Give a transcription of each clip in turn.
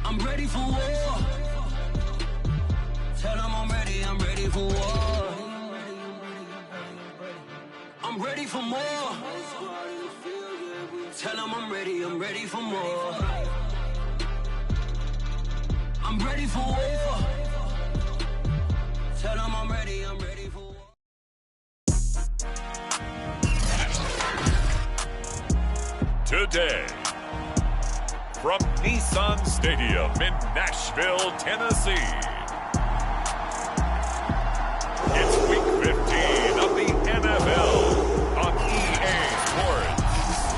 I'm ready for war. Tell them I'm ready for war. I'm ready for more. Tell them I'm ready for more. I'm ready for war. Tell them I'm ready for war. Today, from Nissan Stadium in Nashville, Tennessee, it's Week 15 of the NFL on EA Sports.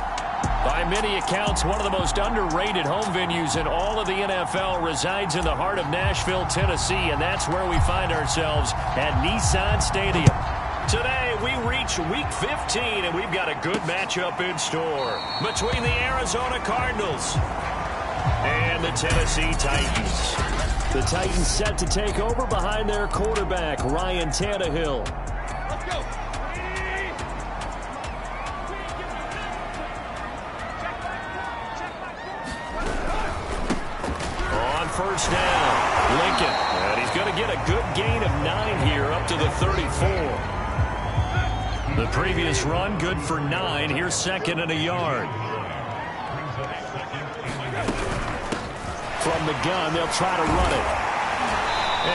By many accounts, one of the most underrated home venues in all of the NFL resides in the heart of Nashville, Tennessee, and that's where we find ourselves at Nissan Stadium. Today, we reach Week 15, and we've got a good matchup in store between the Arizona Cardinals and the Tennessee Titans. The Titans set to take over behind their quarterback, Ryan Tannehill. Let's go. On first down, Lincoln. And he's going to get a good gain of 9 here up to the 34. The previous run, good for 9. Here's second and a yard. From the gun, they'll try to run it.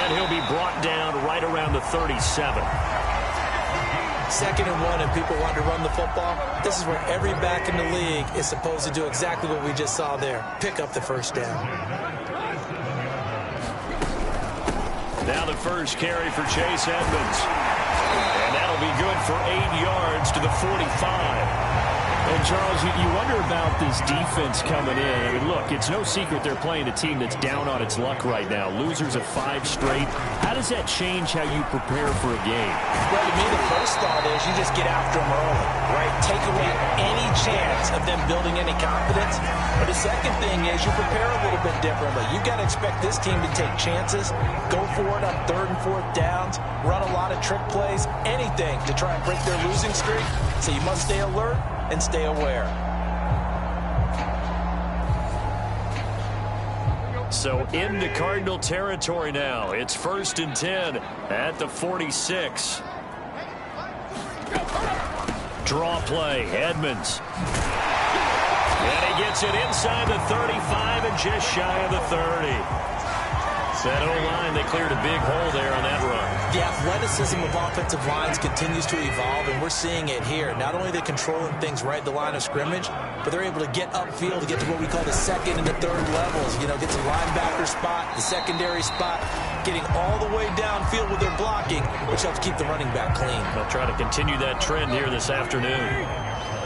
And he'll be brought down right around the 37. Second and 1, and people want to run the football. This is where every back in the league is supposed to do exactly what we just saw there. Pick up the first down. Now the first carry for Chase Edmonds. And that'll be good for 8 yards to the 45. And, Charles, you wonder about this defense coming in. I mean, look, it's no secret they're playing a team that's down on its luck right now. Losers of 5 straight. How does that change how you prepare for a game? Well, to me, the first thought is you just get after them early, right? Take away any chance of them building any confidence. But the second thing is you prepare a little bit differently. You've got to expect this team to take chances, go for it on 3rd and 4th downs, run a lot of trick plays, anything to try and break their losing streak. So you must stay alert and stay aware. So into Cardinal territory now. It's 1st and 10 at the 46. Draw play, Edmonds. And he gets it inside the 35 and just shy of the 30. That O-line, they cleared a big hole there on that run. The athleticism of offensive lines continues to evolve, and we're seeing it here. Not only are they controlling things right at the line of scrimmage, but they're able to get upfield to get to what we call the 2nd and the 3rd levels. You know, get to the linebacker spot, the secondary spot, getting all the way downfield with their blocking, which helps keep the running back clean. They'll try to continue that trend here this afternoon.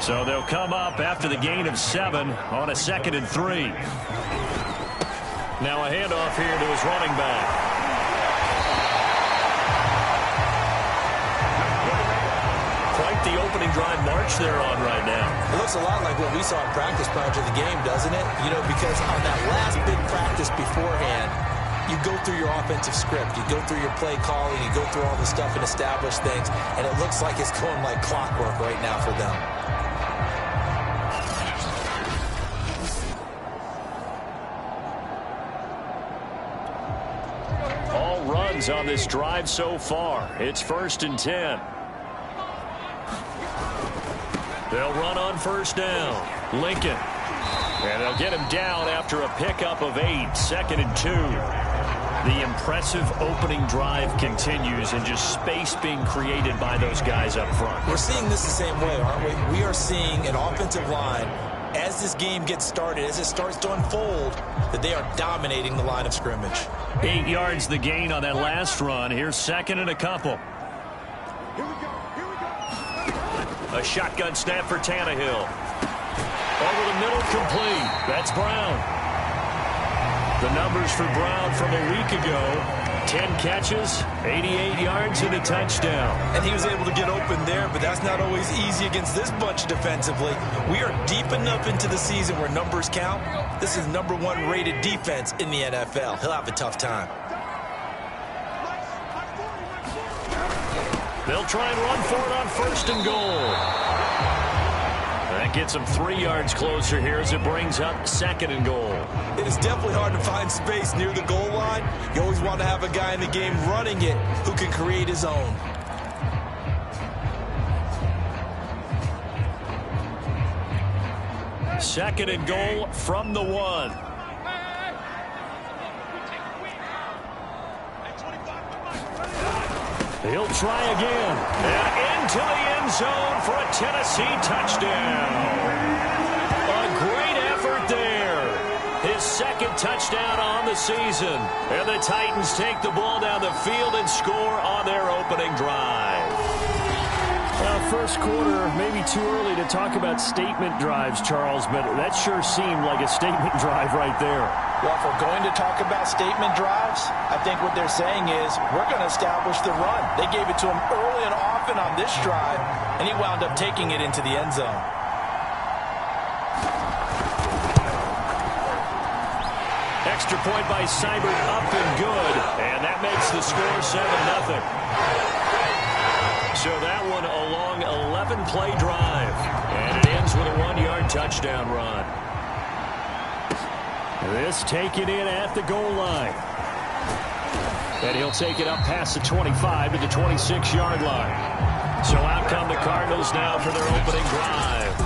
So they'll come up after the gain of 7 on a 2nd and 3. Now a handoff here to his running back. Quite the opening drive march they're on right now. It looks a lot like what we saw in practice prior to the game, doesn't it? You know, because on that last big practice beforehand, you go through your offensive script. You go through your play calling. You go through all the stuff and establish things. And it looks like it's going like clockwork right now for them. On this drive so far. It's 1st and 10. They'll run on first down. Lincoln. And they'll get him down after a pickup of 8. 2nd and 2. The impressive opening drive continues, and just space being created by those guys up front. We're seeing this the same way, aren't we? We are seeing an offensive line, as this game gets started, as it starts to unfold, that they are dominating the line of scrimmage. 8 yards the gain on that last run. Here's 2nd and a couple. A shotgun snap for Tannehill. Over the middle, complete. That's Brown. The numbers for Brown from a week ago: 10 catches, 88 yards, and a touchdown. And he was able to get open there, but that's not always easy against this bunch defensively. We are deep enough into the season where numbers count. This is #1 rated defense in the NFL. He'll have a tough time. They'll try and run for it on 1st and goal. That That gets them 3 yards closer here as it brings up 2nd and goal. It is definitely hard to find space near the goal line. You always want to have a guy in the game running it who can create his own. Second and goal from the 1. He'll try again. And into the end zone for a Tennessee touchdown. A great effort there. His 2nd touchdown on the season. And the Titans take the ball down the field and score on their opening drive. First quarter, maybe too early to talk about statement drives, Charles, but that sure seemed like a statement drive right there. Well, if we're going to talk about statement drives, I think what they're saying is we're going to establish the run. They gave it to him early and often on this drive, and he wound up taking it into the end zone. Extra point by Seibert, up and good, and that makes the score 7-0. So that one a long 11-play drive. And it ends with a 1-yard touchdown run. This taken in at the goal line. And he'll take it up past the 25 to the 26-yard line. So out come the Cardinals now for their opening drive.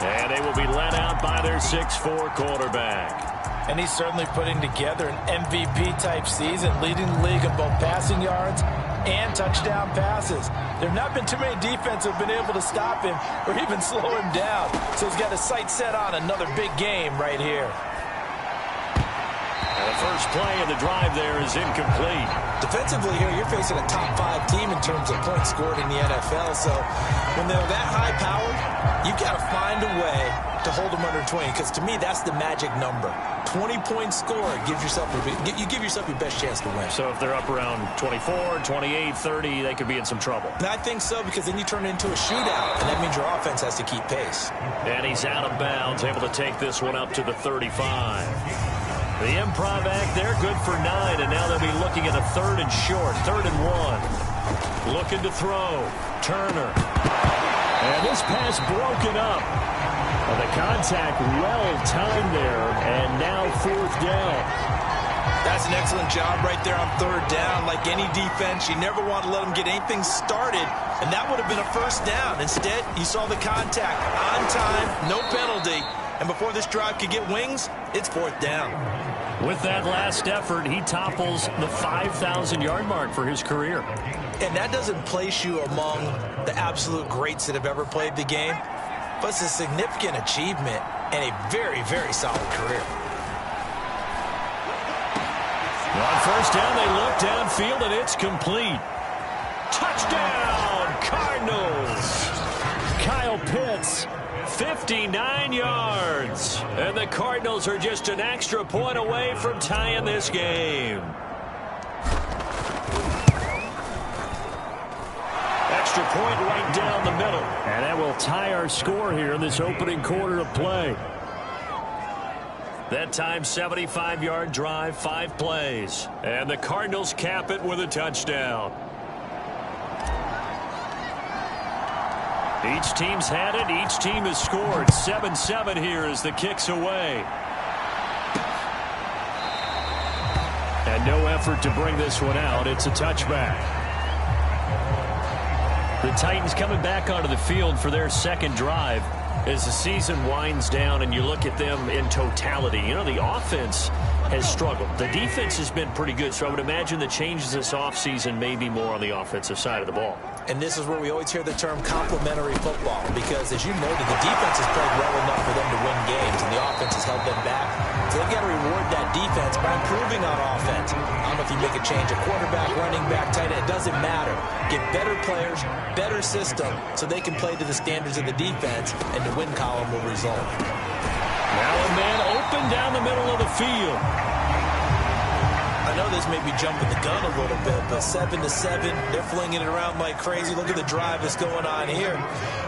And they will be led out by their 6'4" quarterback. And he's certainly putting together an MVP-type season, leading the league in both passing yards and touchdown passes. There have not been too many defenses have been able to stop him or even slow him down. So he's got his sights set on another big game right here. And the first play of the drive there is incomplete. Defensively here, you're facing a top 5 team in terms of points scored in the NFL. So when they're that high-powered, you've got to find a way to hold them under 20, because to me, that's the magic number. 20-point score gives yourself you give yourself your best chance to win. So if they're up around 24, 28, 30, they could be in some trouble. And I think so, because then you turn it into a shootout, and that means your offense has to keep pace. And he's out of bounds, able to take this one up to the 35. The improv act there, good for 9, and now they'll be looking at a 3rd and short, 3rd and 1. Looking to throw. Turner. And this pass broken up. The contact well-timed there, and now 4th down. That's an excellent job right there on 3rd down. Like any defense, you never want to let them get anything started, and that would have been a 1st down. Instead, you saw the contact on time, no penalty, and before this drive could get wings, it's 4th down. With that last effort, he topples the 5,000-yard mark for his career. And that doesn't place you among the absolute greats that have ever played the game, but it's a significant achievement and a very, very solid career. On 1st down, they look downfield, and it's complete. Touchdown, Cardinals! Kyle Pitts. 59 yards. And the Cardinals are just an extra point away from tying this game. Extra point right down the middle. And that will tie our score here in this opening quarter of play. That time, 75-yard drive, 5 plays. And the Cardinals cap it with a touchdown. Each team's had it. Each team has scored. 7-7 here as the kick's away. And no effort to bring this one out. It's a touchback. The Titans coming back onto the field for their 2nd drive. As the season winds down and you look at them in totality, you know, the offense has struggled. The defense has been pretty good, so I would imagine the changes this offseason may be more on the offensive side of the ball. And this is where we always hear the term complementary football, because as you noted, the defense has played well enough for them to win games, and the offense has held them back. So they've got to reward that defense by improving on offense. I don't know if you make a change, a quarterback, running back, tight end, it doesn't matter. Get better players, better system, so they can play to the standards of the defense, and the win column will result. Now a man open down the middle of the field. I know this may be jumping the gun a little bit, but 7-7, they're flinging it around like crazy. Look at the drive that's going on here.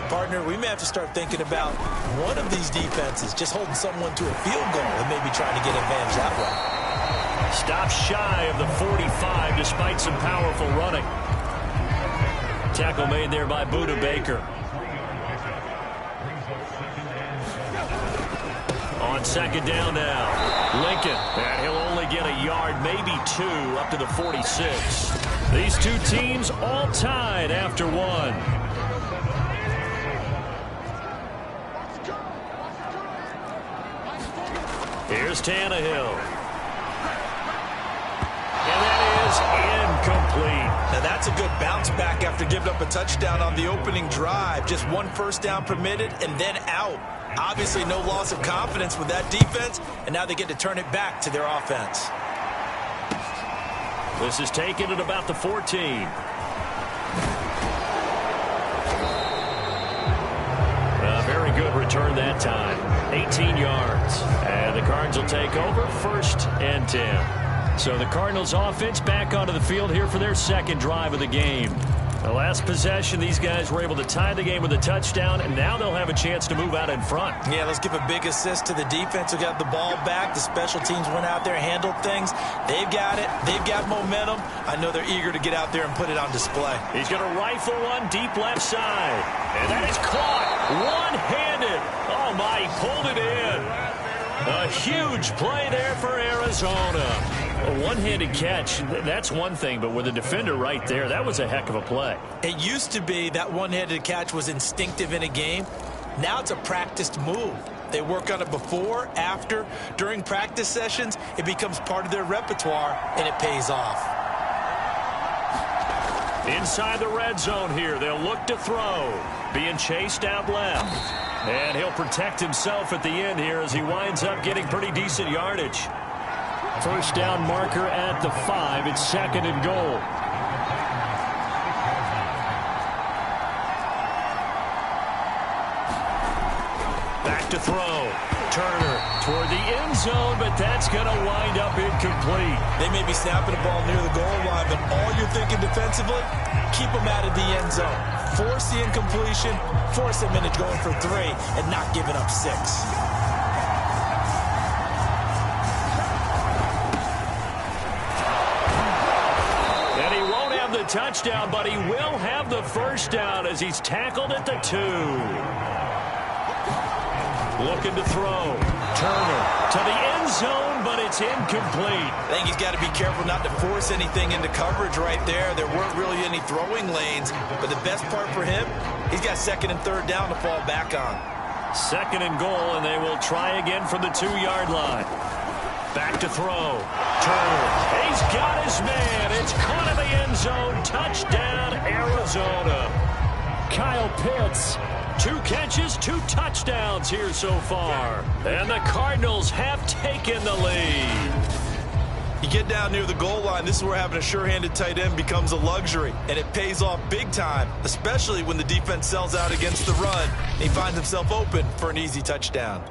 Partner, we may have to start thinking about one of these defenses just holding someone to a field goal and maybe trying to get advantage that way. Stop shy of the 45 despite some powerful running. Tackle made there by Buda Baker. On second down now, Lincoln, and he'll only get a yard, maybe 2, up to the 46. These two teams all tied after 1. Here's Tannehill. And that is incomplete. Now that's a good bounce back after giving up a touchdown on the opening drive. Just 1 first down permitted and then out. Obviously no loss of confidence with that defense, and now they get to turn it back to their offense. This is taken at about the 14. A very good return that time. 18 yards. And the Cards will take over 1st and 10. So the Cardinals offense back onto the field here for their second drive of the game. The last possession, these guys were able to tie the game with a touchdown, and now they'll have a chance to move out in front. Yeah, let's give a big assist to the defense who got the ball back. The special teams went out there, handled things. They've got it. They've got momentum. I know they're eager to get out there and put it on display. He's going to rifle one deep left side. And that is caught one-handed. Oh, my, he pulled it in. A huge play there for Arizona. A one-handed catch, that's one thing, but with a defender right there, that was a heck of a play. It used to be that one-handed catch was instinctive in a game. Now it's a practiced move. They work on it before, after, during practice sessions. It becomes part of their repertoire, and it pays off. Inside the red zone here, they'll look to throw. Being chased out left. And he'll protect himself at the end here as he winds up getting pretty decent yardage. First down marker at the 5. It's 2nd and goal. Back to throw. Turner toward the end zone, but that's going to wind up incomplete. They may be snapping the ball near the goal line, but all you're thinking defensively, keep them out of the end zone. Force the incompletion, force them into going for 3, and not giving up 6. Touchdown, but he will have the first down as he's tackled at the 2. Looking to throw. Turner to the end zone, but it's incomplete. I think he's got to be careful not to force anything into coverage right there. There weren't really any throwing lanes, but the best part for him, he's got 2nd and 3rd down to fall back on. 2nd and goal, and they will try again from the 2-yard line. Back to throw. Turner. He's got his man. It's caught in the end zone. Touchdown, Arizona. Kyle Pitts. 2 catches, 2 touchdowns here so far. And the Cardinals have taken the lead. You get down near the goal line, this is where having a sure-handed tight end becomes a luxury. And it pays off big time, especially when the defense sells out against the run. And he finds himself open for an easy touchdown.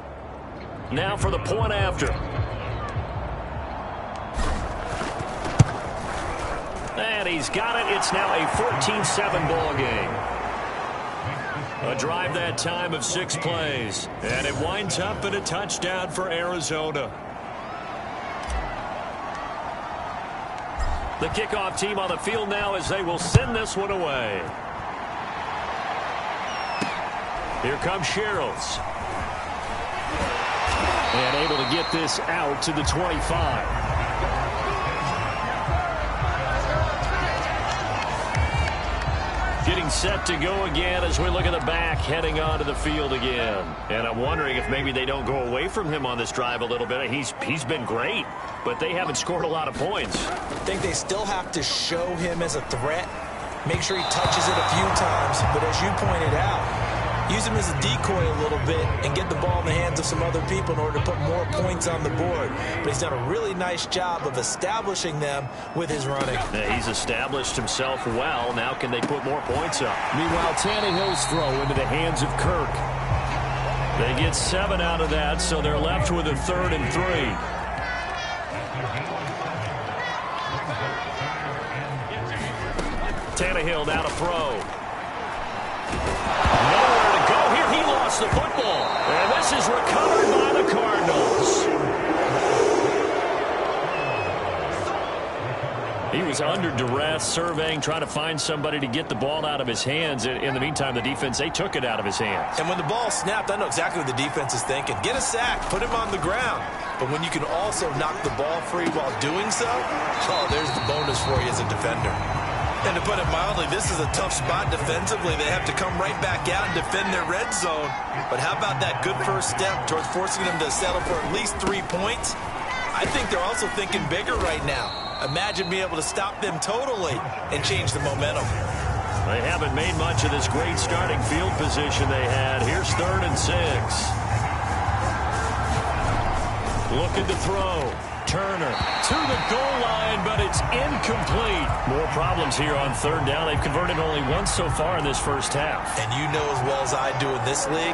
Now for the point after. And he's got it. It's now a 14-7 ball game. A drive that time of 6 plays. And it winds up in a touchdown for Arizona. The kickoff team on the field now as they will send this one away. Here comes Shields. And able to get this out to the 25. Getting set to go again as we look at the back heading onto the field again. And I'm wondering if maybe they don't go away from him on this drive a little bit. He's been great, but they haven't scored a lot of points. I think they still have to show him as a threat. Make sure he touches it a few times. But as you pointed out, use him as a decoy a little bit and get the ball in the hands of some other people in order to put more points on the board. But he's done a really nice job of establishing them with his running. He's established himself well. Now can they put more points up? Meanwhile, Tannehill's throw into the hands of Kirk. They get 7 out of that, so they're left with a 3rd and 3. Tannehill now to throw. Nowhere to go here. He lost the football. And this is recovered by the Cardinals. He was under duress, surveying, trying to find somebody to get the ball out of his hands. In the meantime, the defense, they took it out of his hands. And when the ball snapped, I know exactly what the defense is thinking. Get a sack, put him on the ground. But when you can also knock the ball free while doing so, oh, there's the bonus for you as a defender. And to put it mildly, this is a tough spot defensively. They have to come right back out and defend their red zone. But how about that good first step towards forcing them to settle for at least 3 points? I think they're also thinking bigger right now. Imagine being able to stop them totally and change the momentum. They haven't made much of this great starting field position they had. Here's 3rd and 6. Looking to throw. Turner to the goal line, but it's incomplete. More problems here on 3rd down. They've converted only once so far in this first half. And you know as well as I do in this league,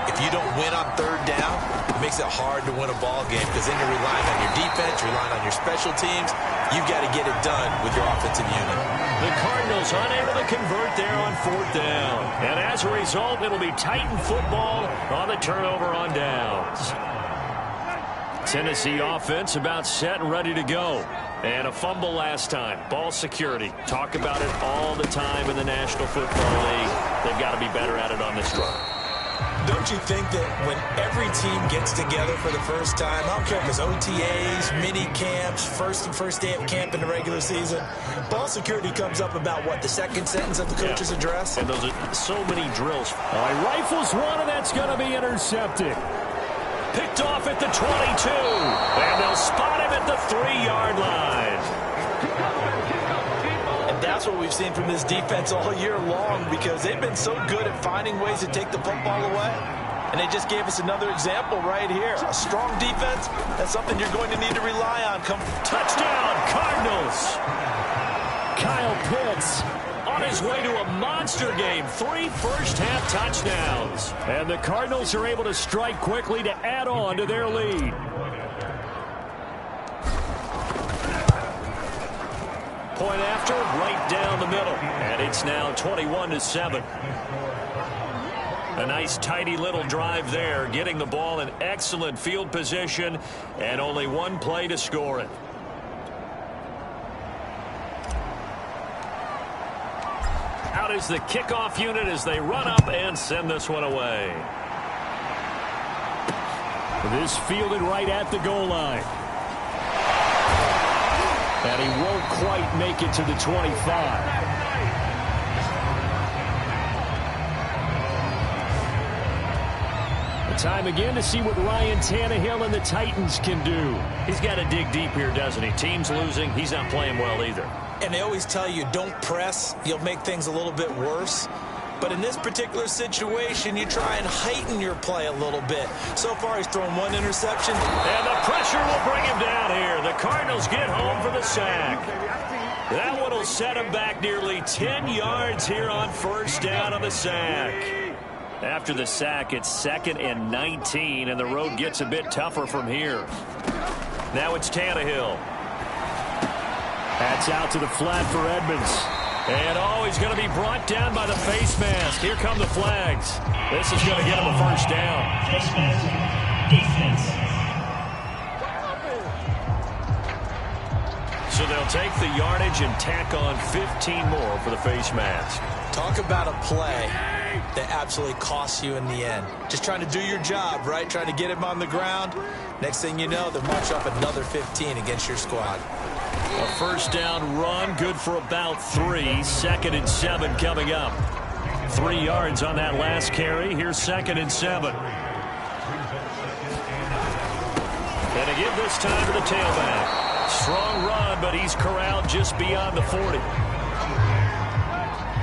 if you don't win on 3rd down, it makes it hard to win a ball game because then you're relying on your defense, you're relying on your special teams. You've got to get it done with your offensive unit. The Cardinals unable to convert there on 4th down. And as a result, it'll be Titan football on the turnover on downs. Tennessee offense about set and ready to go. And a fumble last time. Ball security. Talk about it all the time in the National Football League. They've got to be better at it on this drive. Don't you think that when every team gets together for the first time, I don't care if it's OTAs, mini camps, first day of camp in the regular season, ball security comes up about, what, the second sentence of the coach's address? And those are so many drills. Rifles one, and that's going to be intercepted. Picked off at the 22. And they'll spot him at the 3-yard line. And that's what we've seen from this defense all year long because they've been so good at finding ways to take the football away. And they just gave us another example right here. A strong defense, that's something you're going to need to rely on. Touchdown, Cardinals. Kyle Pitts on his way to a monster game. 3 first-half touchdowns. And the Cardinals are able to strike quickly to add on to their lead. Point after, right down the middle. And it's now 21-7. A nice, tidy little drive there, getting the ball in excellent field position, and only one play to score it. Out is the kickoff unit as they run up and send this one away. This fielded right at the goal line. And he won't quite make it to the 25. Time again to see what Ryan Tannehill and the Titans can do. He's got to dig deep here, doesn't he? Team's losing. He's not playing well either. And they always tell you, don't press. You'll make things a little bit worse. But in this particular situation, you try and heighten your play a little bit. So far, he's thrown 1 interception. And the pressure will bring him down here. The Cardinals get home for the sack. That one will set him back nearly 10 yards here on first down on the sack. After the sack, it's 2nd and 19, and the road gets a bit tougher from here. Now it's Tannehill. That's out to the flat for Edmonds. And he's going to be brought down by the face mask. Here come the flags. This is going to get him a first down. Face mask, defense. So they'll take the yardage and tack on 15 more for the face mask. Talk about a play that absolutely costs you in the end. Just trying to do your job, right? Trying to get him on the ground. Next thing you know, they'll march up another 15 against your squad. A first down run, good for about 3. 2nd and 7 coming up. 3 yards on that last carry. Here's 2nd and 7. And a give this time to the tailback. Strong run, but he's corralled just beyond the 40.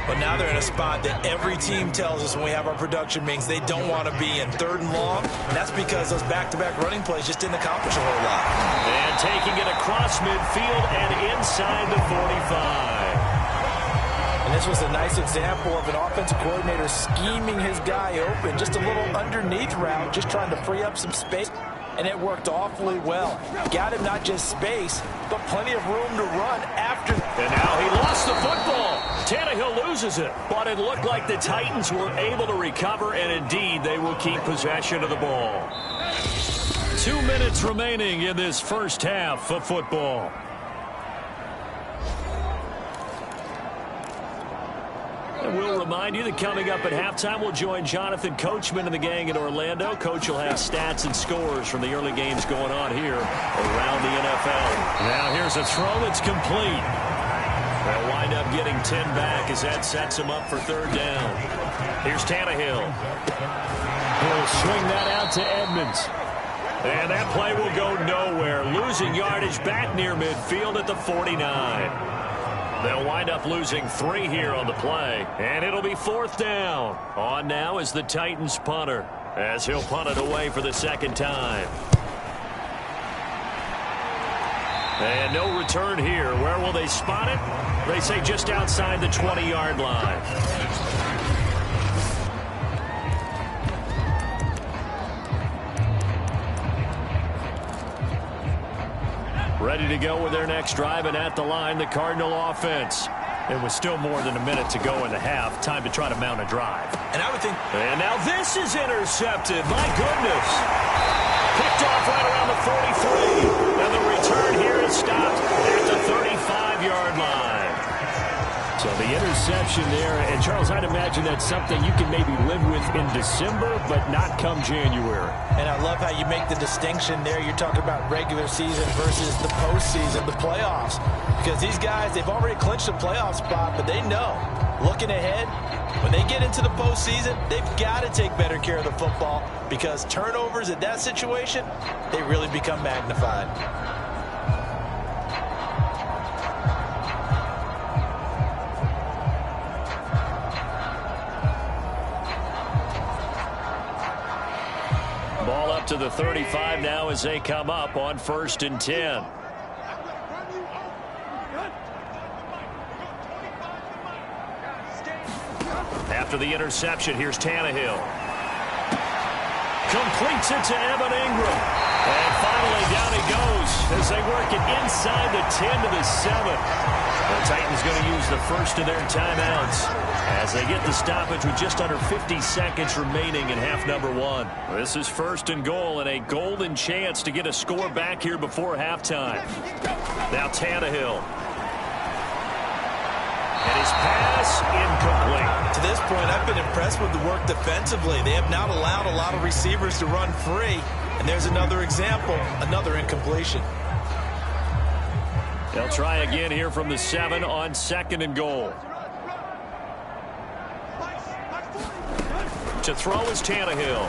But now they're in a spot that every team tells us when we have our production meetings they don't want to be in. 3rd and long, and that's because those back-to-back running plays just didn't accomplish a whole lot. And taking it across midfield and inside the 45. And this was a nice example of an offensive coordinator scheming his guy open. Just a little underneath route, just trying to free up some space. And it worked awfully well. Got him not just space, but plenty of room to run after. And now he lost the football. Tannehill loses it. But it looked like the Titans were able to recover, and indeed they will keep possession of the ball. 2 minutes remaining in this first half of football. And we'll remind you that coming up at halftime, we'll join Jonathan Coachman and the gang in Orlando. Coach will have stats and scores from the early games going on here around the NFL. Now here's a throw that's complete. They'll wind up getting 10 back as that sets him up for third down. Here's Tannehill. He'll swing that out to Edmonds. And that play will go nowhere. Losing yardage back near midfield at the 49. They'll wind up losing 3 here on the play. And it'll be fourth down. On now is the Titans punter, as he'll punt it away for the second time. And no return here. Where will they spot it? They say just outside the 20-yard line. Ready to go with their next drive, and at the line, the Cardinal offense. It was still more than a minute to go in the half. Time to try to mount a drive. And I would think... And now this is intercepted. My goodness. Picked off right around the 43. And the return here is stopped at the 35-yard line. So the interception there, and Charles, I'd imagine that's something you can maybe live with in December, but not come January. And I love how you make the distinction there. You're talking about regular season versus the postseason, the playoffs. Because these guys, they've already clinched a playoff spot, but they know, looking ahead, when they get into the postseason, they've got to take better care of the football because turnovers in that situation, they really become magnified. Ball up to the 35 now as they come up on 1st and 10. After the interception, here's Tannehill. Completes it to Evan Ingram. And finally down he goes as they work it inside the 10 to the 7. The Titans going to use the first of their timeouts as they get the stoppage with just under 50 seconds remaining in half number 1. This is 1st and goal and a golden chance to get a score back here before halftime. Now Tannehill. And his pass incomplete. To this point, I've been impressed with the work defensively. They have not allowed a lot of receivers to run free. And there's another example, another incompletion. They'll try again here from the 7 on 2nd and goal. To throw is Tannehill.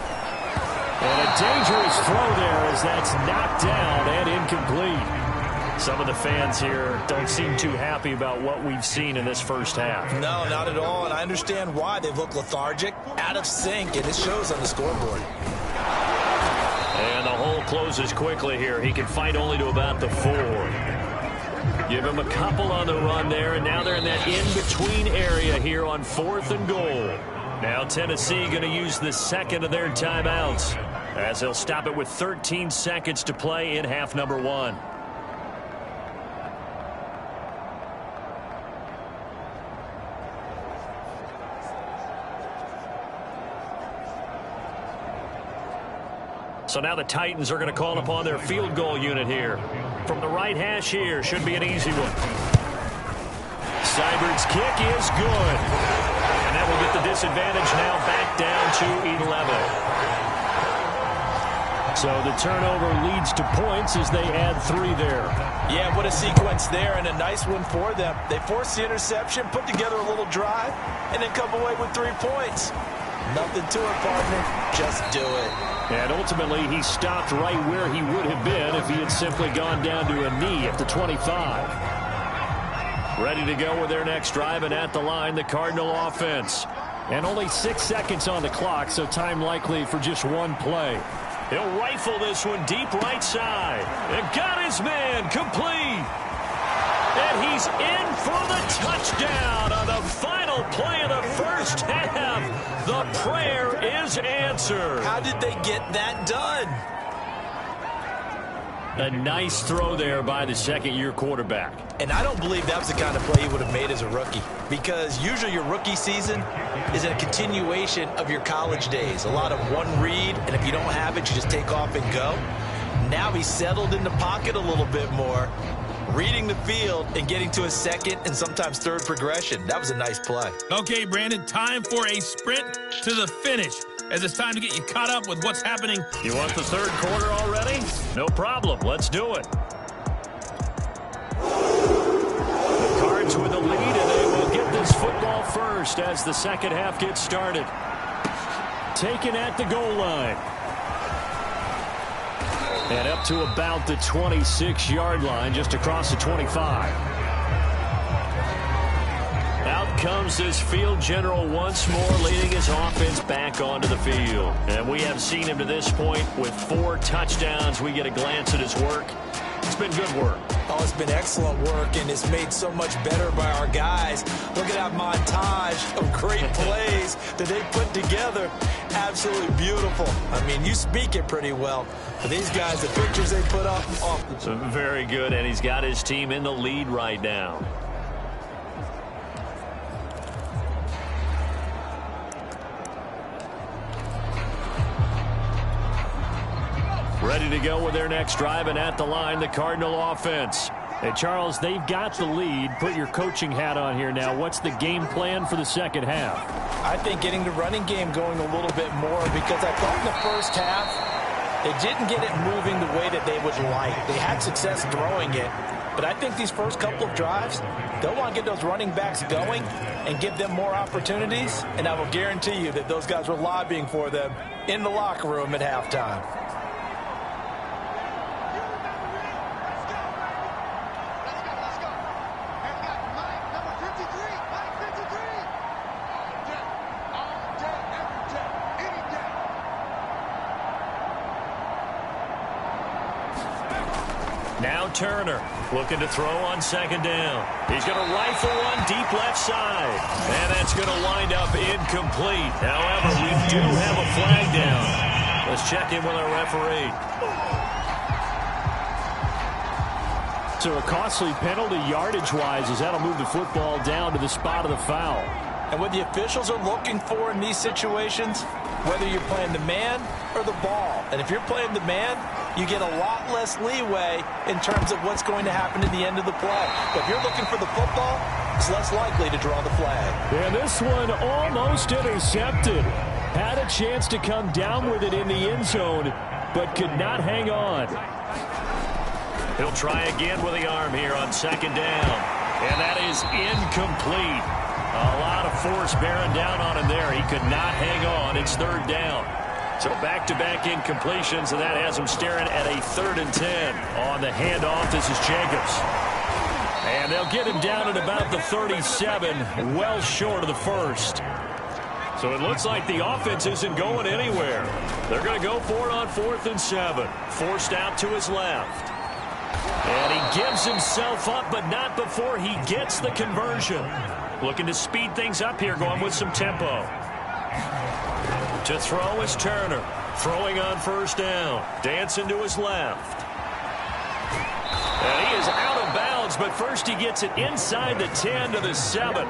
And a dangerous throw there as that's knocked down and incomplete. Some of the fans here don't seem too happy about what we've seen in this first half. No, not at all, and I understand why. They look lethargic, out of sync, and it shows on the scoreboard. And the hole closes quickly here. He can fight only to about the 4. Give him a couple on the run there, and now they're in that in-between area here on 4th and goal. Now Tennessee going to use the second of their timeouts as they'll stop it with 13 seconds to play in half number 1. So now the Titans are going to call upon their field goal unit here. From the right hash here, should be an easy one. Seibert's kick is good. And that will get the disadvantage now back down to 11. So the turnover leads to points as they add 3 there. Yeah, what a sequence there, and a nice one for them. They forced the interception, put together a little drive, and then come away with 3 points. Nothing to it, partner. Just do it. And ultimately, he stopped right where he would have been if he had simply gone down to a knee at the 25. Ready to go with their next drive, and at the line, the Cardinal offense. And only 6 seconds on the clock, so time likely for just 1 play. He'll rifle this one deep right side. And got his man complete. And he's in for the touchdown on the final play of the first half. The prayer is answered. How did they get that done? A nice throw there by the second-year quarterback. And I don't believe that was the kind of play he would have made as a rookie, because usually your rookie season is a continuation of your college days. A lot of one read, and if you don't have it, you just take off and go. Now he's settled in the pocket a little bit more, reading the field and getting to a second and sometimes third progression. That was a nice play. Okay, Brandon, time for a sprint to the finish, as it's time to get you caught up with what's happening. You want the third quarter already? No problem. Let's do it. The Cards with the lead, and they will get this football first as the second half gets started. Taken at the goal line. And up to about the 26-yard line, just across the 25. Out comes this field general once more, leading his offense back onto the field. And we have seen him to this point with 4 touchdowns. We get a glance at his work. It's been good work. Oh, it's been excellent work, and it's made so much better by our guys. Look at that montage of great plays that they put together. Absolutely beautiful. I mean, you speak it pretty well. But these guys, the pictures they put up off the So very good, and he's got his team in the lead right now. Ready to go with their next drive, and at the line, the Cardinal offense. Hey, Charles, they've got the lead. Put your coaching hat on here now. What's the game plan for the second half? I think getting the running game going a little bit more, because I thought in the first half they didn't get it moving the way that they would like. They had success throwing it, but I think these first couple of drives, they'll want to get those running backs going and give them more opportunities, and I will guarantee you that those guys were lobbying for them in the locker room at halftime. Now Turner looking to throw on second down. He's going to rifle one deep left side. And that's going to wind up incomplete. However, we do have a flag down. Let's check in with our referee. So a costly penalty yardage-wise as that'll move the football down to the spot of the foul. And what the officials are looking for in these situations, whether you're playing the man or the ball. And if you're playing the man, you get a lot less leeway in terms of what's going to happen at the end of the play. But if you're looking for the football, it's less likely to draw the flag. And this one almost intercepted. Had a chance to come down with it in the end zone, but could not hang on. He'll try again with the arm here on second down. And that is incomplete. A lot of force bearing down on him there. He could not hang on. It's third down. So back-to-back incompletions, and that has him staring at a 3rd and 10. On the handoff, this is Jacobs. And they'll get him down at about the 37, well short of the first. So it looks like the offense isn't going anywhere. They're going to go for it on 4th and 7. Forced out to his left. And he gives himself up, but not before he gets the conversion. Looking to speed things up here, going with some tempo. To throw is Turner. Throwing on first down. Dancing to his left. And he is out of bounds, but first he gets it inside the 10 to the 7.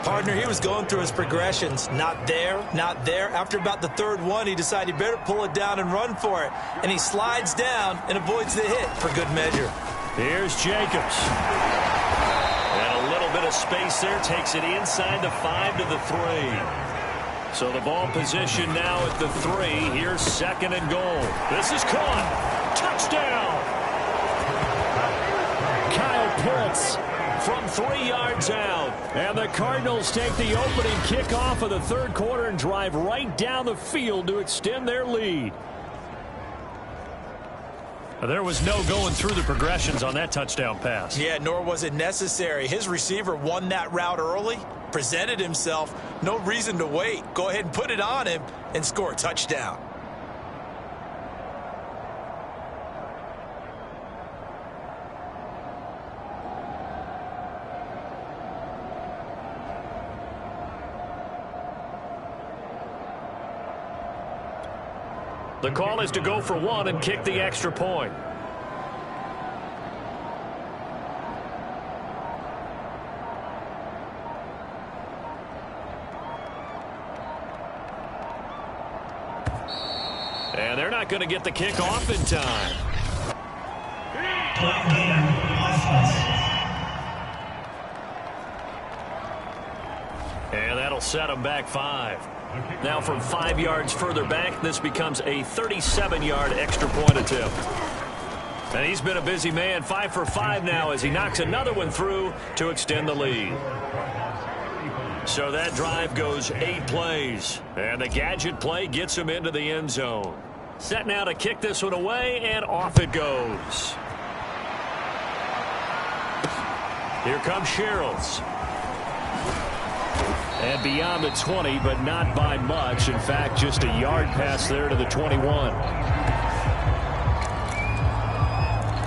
Partner, he was going through his progressions. Not there, not there. After about the 3rd one, he decided he better pull it down and run for it. And he slides down and avoids the hit for good measure. Here's Jacobs. And a little bit of space there. Takes it inside the 5 to the 3. So the ball position now at the 3. Here's 2nd and goal. This is caught. Touchdown. Kyle Pitts from 3 yards out. And the Cardinals take the opening kickoff of the 3rd quarter and drive right down the field to extend their lead. There was no going through the progressions on that touchdown pass. Yeah, nor was it necessary. His receiver won that route early, presented himself. No reason to wait. Go ahead and put it on him and score a touchdown. The call is to go for 1 and kick the extra point. And they're not going to get the kick off in time. That'll set them back 5. Now from 5 yards further back, this becomes a 37-yard extra point attempt. And he's been a busy man, 5 for 5 now as he knocks another one through to extend the lead. So that drive goes 8 plays, and the gadget play gets him into the end zone. Set now to kick this one away, and off it goes. Here comes Sherrills. And beyond the 20, but not by much. In fact, just a yard pass there to the 21.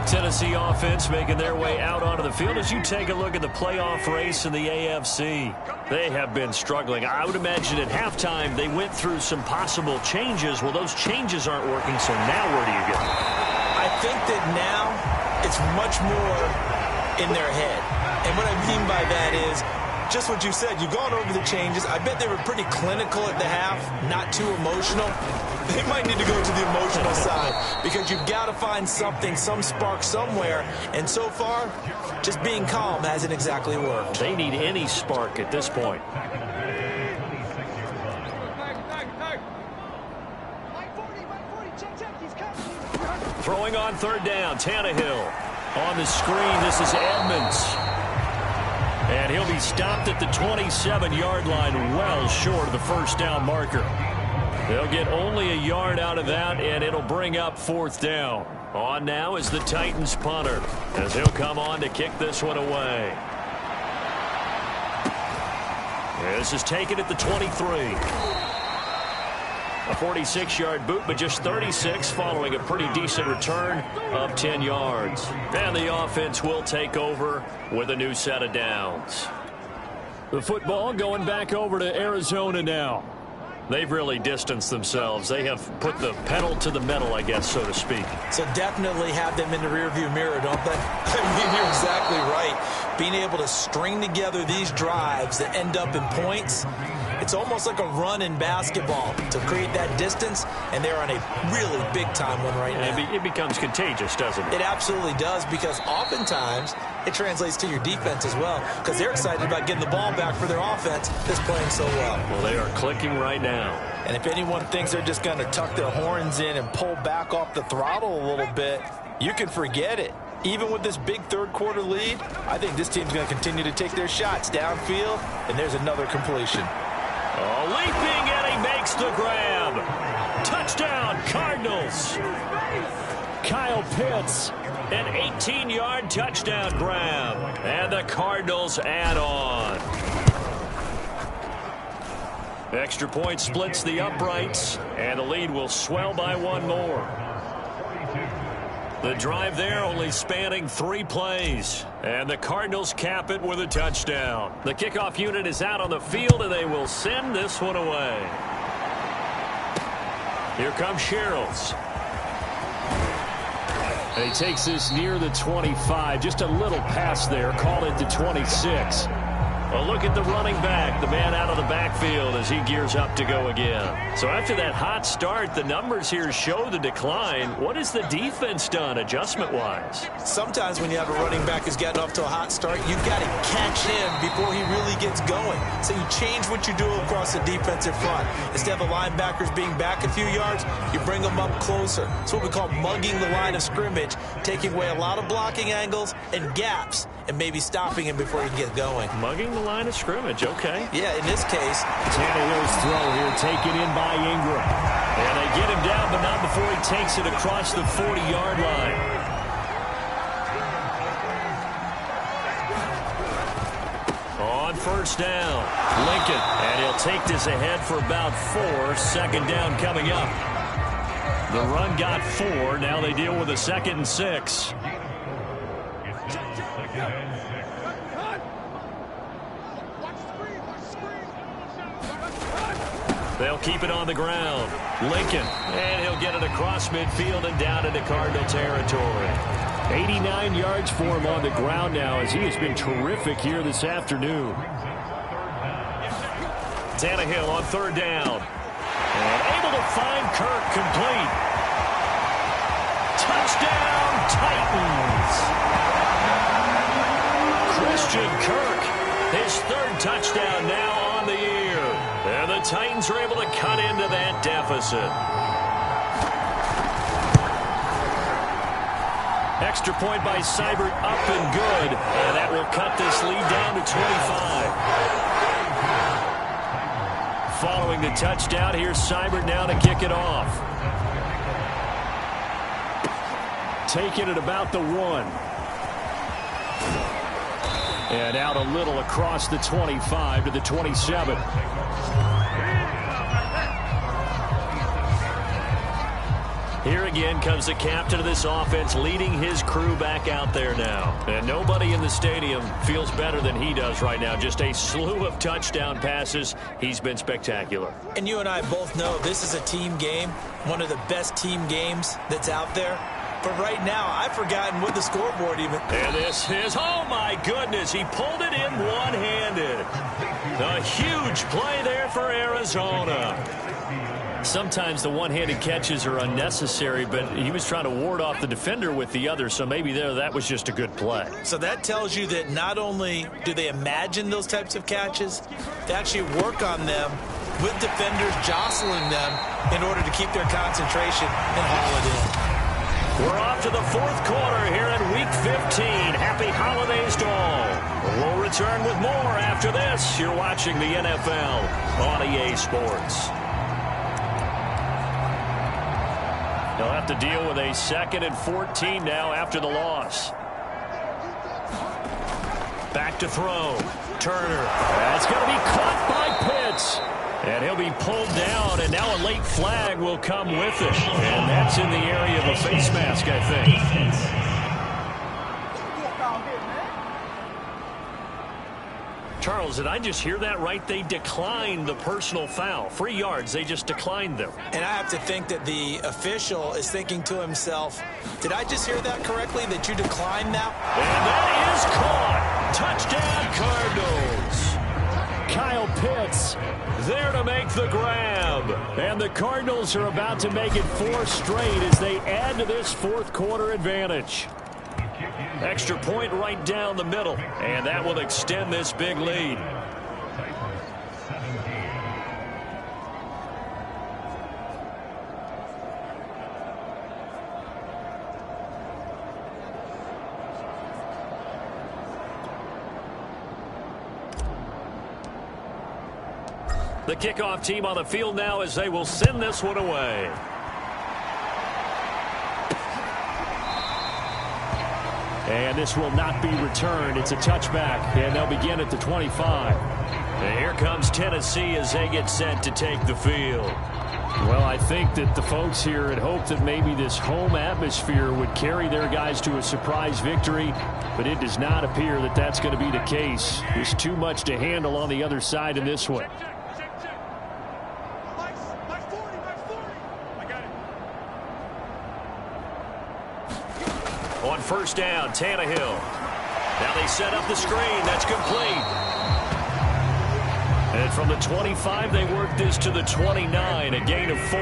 Tennessee offense making their way out onto the field. As you take a look at the playoff race in the AFC, they have been struggling. I would imagine at halftime they went through some possible changes. Well, those changes aren't working, so now where do you go? I think that now it's much more in their head. And what I mean by that is just what you said. You've gone over the changes. I bet they were pretty clinical at the half, not too emotional. They might need to go to the emotional side because you've got to find something, some spark somewhere. And so far, just being calm hasn't exactly worked. They need any spark at this point. Throwing on third down, Tannehill. On the screen, this is Edmonds. And he'll be stopped at the 27-yard line, well short of the first down marker. They'll get only a yard out of that, and it'll bring up fourth down. On now is the Titans punter, as he'll come on to kick this one away. This is taken at the 23. A 46-yard boot, but just 36 following a pretty decent return of 10 yards. And the offense will take over with a new set of downs. The football going back over to Arizona now. They've really distanced themselves. They have put the pedal to the metal, I guess, so to speak. So definitely have them in the rearview mirror, don't they? I mean, you're exactly right. Being able to string together these drives that end up in points, it's almost like a run in basketball to create that distance, and they're on a really big-time one right now. It becomes contagious, doesn't it? It absolutely does, because oftentimes it translates to your defense as well, because they're excited about getting the ball back for their offense that's playing so well. Well, they are clicking right now. And if anyone thinks they're just going to tuck their horns in and pull back off the throttle a little bit, you can forget it. Even with this big third-quarter lead, I think this team's going to continue to take their shots downfield, and there's another completion. Oh, leaping, and he makes the grab. Touchdown, Cardinals. Kyle Pitts, an 18-yard touchdown grab. And the Cardinals add on. Extra point splits the uprights, and the lead will swell by one more. The drive there only spanning 3 plays, and the Cardinals cap it with a touchdown. The kickoff unit is out on the field, and they will send this one away. Here comes Sherrills. And he takes this near the 25, just a little pass there, call it the 26. Well, look at the running back, the man out of the backfield as he gears up to go again. So after that hot start, the numbers here show the decline. What has the defense done adjustment-wise? Sometimes when you have a running back who's gotten off to a hot start, you've got to catch him before he really gets going. So you change what you do across the defensive front. Instead of the linebackers being back a few yards, you bring them up closer. It's what we call mugging the line of scrimmage, taking away a lot of blocking angles and gaps, and maybe stopping him before he can get going. Mugging the line of scrimmage, okay. Yeah, in this case. Tannehill's throw here taken in by Ingram. And they get him down, but not before he takes it across the 40-yard line. On first down, Lincoln. And he'll take this ahead for about 4. Second down coming up. The run got 4. Now they deal with a 2nd and 6. They'll keep it on the ground. Lincoln, and he'll get it across midfield and down into Cardinal territory. 89 yards for him on the ground now as he has been terrific here this afternoon. Tannehill on third down. And able to find Kirk complete. Touchdown, Titans. Christian Kirk, his 3rd touchdown now on the year. And the Titans are able to cut into that deficit. Extra point by Seibert, up and good. And that will cut this lead down to 25. Following the touchdown, here's Seibert now to kick it off. Taking it about the 1. And out a little across the 25 to the 27. Here again comes the captain of this offense, leading his crew back out there now. And nobody in the stadium feels better than he does right now. Just a slew of touchdown passes. He's been spectacular. And you and I both know this is a team game, one of the best team games that's out there. But right now, I've forgotten what the scoreboard even... And this is, oh my goodness, he pulled it in one-handed. A huge play there for Arizona. Sometimes the one-handed catches are unnecessary, but he was trying to ward off the defender with the other, so maybe that was just a good play. So that tells you that not only do they imagine those types of catches, they actually work on them with defenders jostling them in order to keep their concentration and haul it in. We're off to the fourth quarter here in Week 15. Happy holidays to all. We'll return with more after this. You're watching the NFL on EA Sports. They'll have to deal with a 2nd and 14 now after the loss. Back to throw. Turner. That's going to be caught by Pitts. And he'll be pulled down, and now a late flag will come with it. And that's in the area of a face mask, I think. Charles, did I just hear that right? They declined the personal foul. 3 yards, they just declined them. And I have to think that the official is thinking to himself, did I just hear that correctly, that you declined that? And that is caught. Touchdown, Cardinals. Kyle Pitts there to make the grab. And the Cardinals are about to make it 4 straight as they add to this fourth quarter advantage. Extra point right down the middle, and that will extend this big lead. The kickoff team on the field now as they will send this one away. And this will not be returned. It's a touchback, and they'll begin at the 25. And here comes Tennessee as they get set to take the field. Well, I think that the folks here had hoped that maybe this home atmosphere would carry their guys to a surprise victory, but it does not appear that that's going to be the case. There's too much to handle on the other side in this one. On first down, Tannehill. Now they set up the screen. That's complete. And from the 25, they work this to the 29, a gain of 4.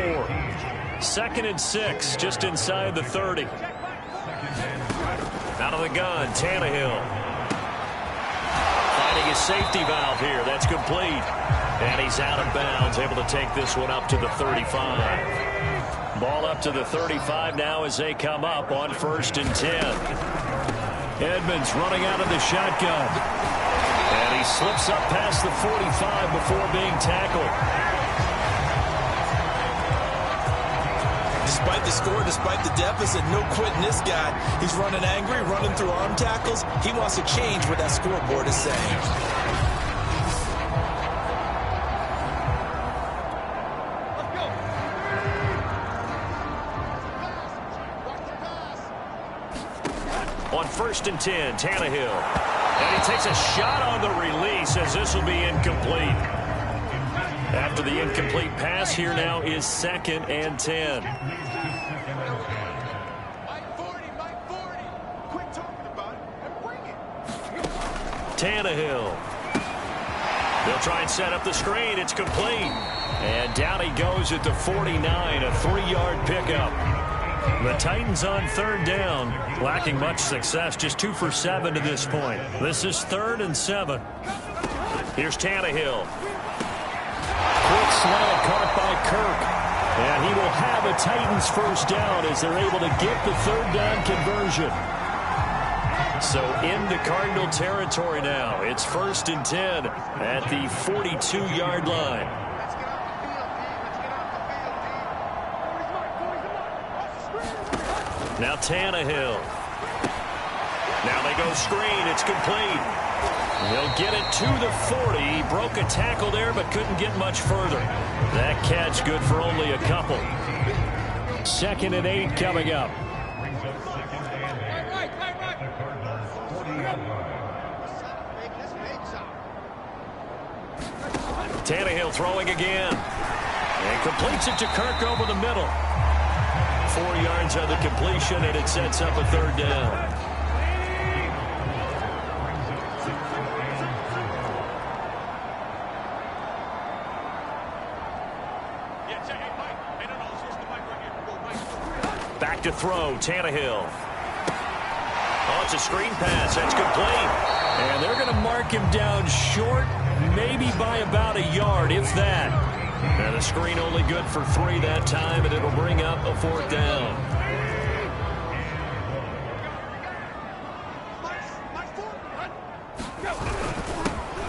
2nd and 6, just inside the 30. Out of the gun, Tannehill. Finding his safety valve here. That's complete. And he's out of bounds, able to take this one up to the 35. Ball up to the 35 now as they come up on 1st and 10. Edmonds running out of the shotgun. And he slips up past the 45 before being tackled. Despite the score, despite the deficit, no quitting this guy. He's running angry, running through arm tackles. He wants to change what that scoreboard is saying. On 1st and 10, Tannehill. And he takes a shot on the release as this will be incomplete. After the incomplete pass, here now is 2nd and 10. Tannehill. They'll try and set up the screen. It's complete. And down he goes at the 49, a 3-yard pickup. The Titans on 3rd down, lacking much success, just 2 for 7 to this point. This is 3rd and 7. Here's Tannehill. Quick slant caught by Kirk. And he will have a Titans first down as they're able to get the third down conversion. So into Cardinal territory now. It's 1st and 10 at the 42-yard line. Now Tannehill. Now they go screen. It's complete. They'll get it to the 40. He broke a tackle there but couldn't get much further. That catch good for only a couple. 2nd and 8 coming up. Tannehill throwing again. And completes it to Kirk over the middle. 4 yards on the completion, and it sets up a third down. Back to throw, Tannehill. Oh, it's a screen pass. That's complete. And they're going to mark him down short, maybe by about a yard, if that. And a screen only good for 3 that time, and it'll bring up a 4th down.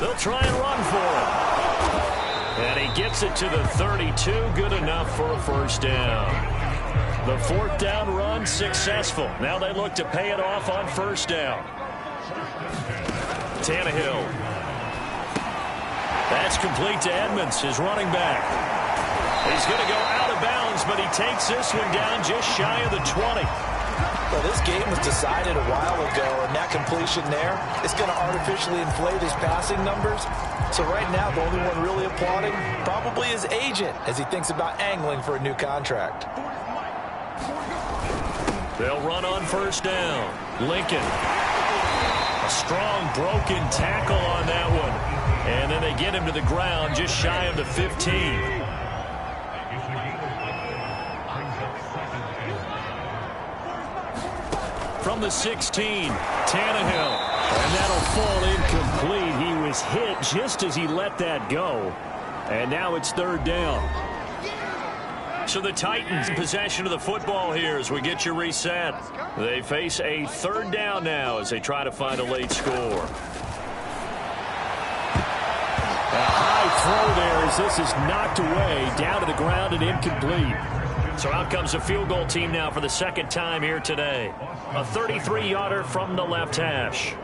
They'll try and run for it. And he gets it to the 32, good enough for a first down. The 4th down run successful. Now they look to pay it off on first down. Tannehill. That's complete to Edmonds, his running back. He's going to go out of bounds, but he takes this one down just shy of the 20. Well, this game was decided a while ago, and that completion there is going to artificially inflate his passing numbers. So right now, the only one really applauding probably his agent as he thinks about angling for a new contract. They'll run on first down. Lincoln. A strong broken tackle on that one. And then they get him to the ground just shy of the 15. From the 16, Tannehill. And that'll fall incomplete. He was hit just as he let that go. And now it's third down. So the Titans possession of the football here as we get you reset. They face a third down now as they try to find a late score. A high throw there as this is knocked away, down to the ground and incomplete. So out comes the field goal team now for the 2nd time here today. A 33-yarder from the left hash.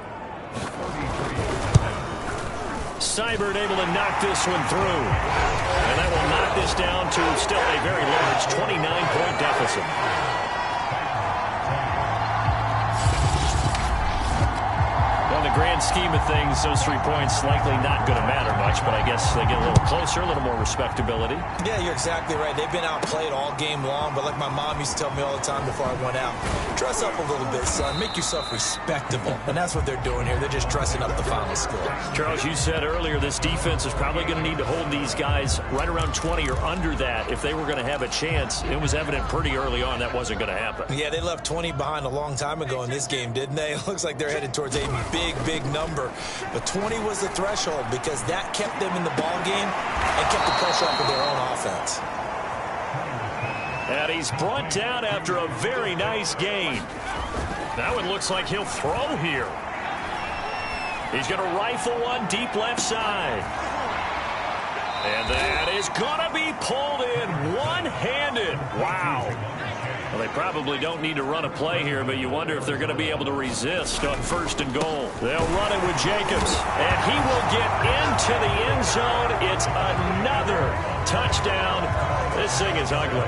Seibert able to knock this one through. And that will knock this down to still a very large 29-point deficit. Well, in the grand scheme of things, those 3 points likely not going to matter much, but I guess they get a little closer, a little more respectability. Yeah, you're exactly right. They've been outplayed all game long, but like my mom used to tell me all the time before I went out, dress up a little bit, son. Make yourself respectable. And that's what they're doing here. They're just dressing up the final score. Charles, you said earlier this defense is probably going to need to hold these guys right around 20 or under that if they were going to have a chance. It was evident pretty early on that wasn't going to happen. Yeah, they left 20 behind a long time ago in this game, didn't they? It looks like they're headed towards a big number. But 20 was the threshold because that kept them in the ball game and kept the pressure up with their own offense. And he's brought down after a very nice gain. Now it looks like he'll throw here. He's going to rifle one deep left side. And that is going to be pulled in one-handed. Wow. Well, they probably don't need to run a play here, but you wonder if they're going to be able to resist on 1st and goal. They'll run it with Jacobs, and he will get into the end zone. It's another touchdown. This thing is ugly.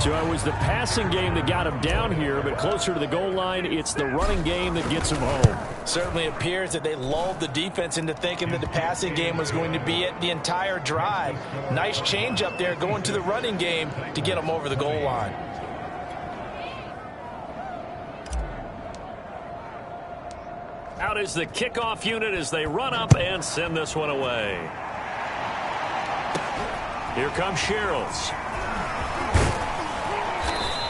So it was the passing game that got him down here, but closer to the goal line, it's the running game that gets him home. Certainly appears that they lulled the defense into thinking that the passing game was going to be it the entire drive. Nice change up there going to the running game to get them over the goal line. Out is the kickoff unit as they run up and send this one away. Here comes Sherrills.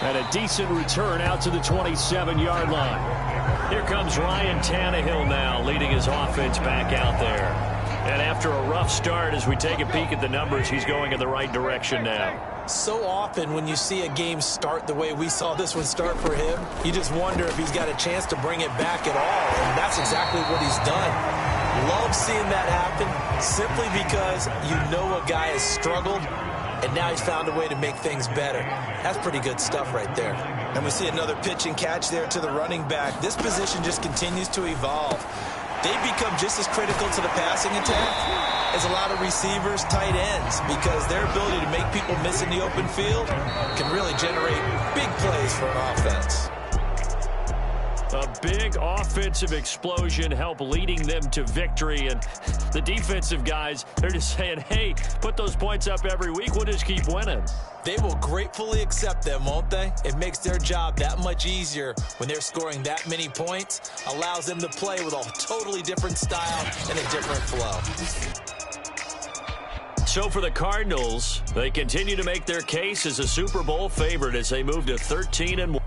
And a decent return out to the 27-yard line. Here comes Ryan Tannehill now leading his offense back out there. And after a rough start, as we take a peek at the numbers, he's going in the right direction now. So often when you see a game start the way we saw this one start for him, you just wonder if he's got a chance to bring it back at all, and that's exactly what he's done. Love seeing that happen simply because you know a guy has struggled, and now he's found a way to make things better. That's pretty good stuff right there. And we see another pitch and catch there to the running back. This position just continues to evolve. They've become just as critical to the passing attack as a lot of receivers, tight ends, because their ability to make people miss in the open field can really generate big plays for an offense. A big offensive explosion helped leading them to victory, and the defensive guys, they're just saying, hey, put those points up every week, we'll just keep winning. They will gratefully accept them, won't they? It makes their job that much easier when they're scoring that many points, allows them to play with a totally different style and a different flow. So for the Cardinals, they continue to make their case as a Super Bowl favorite as they move to 13-1.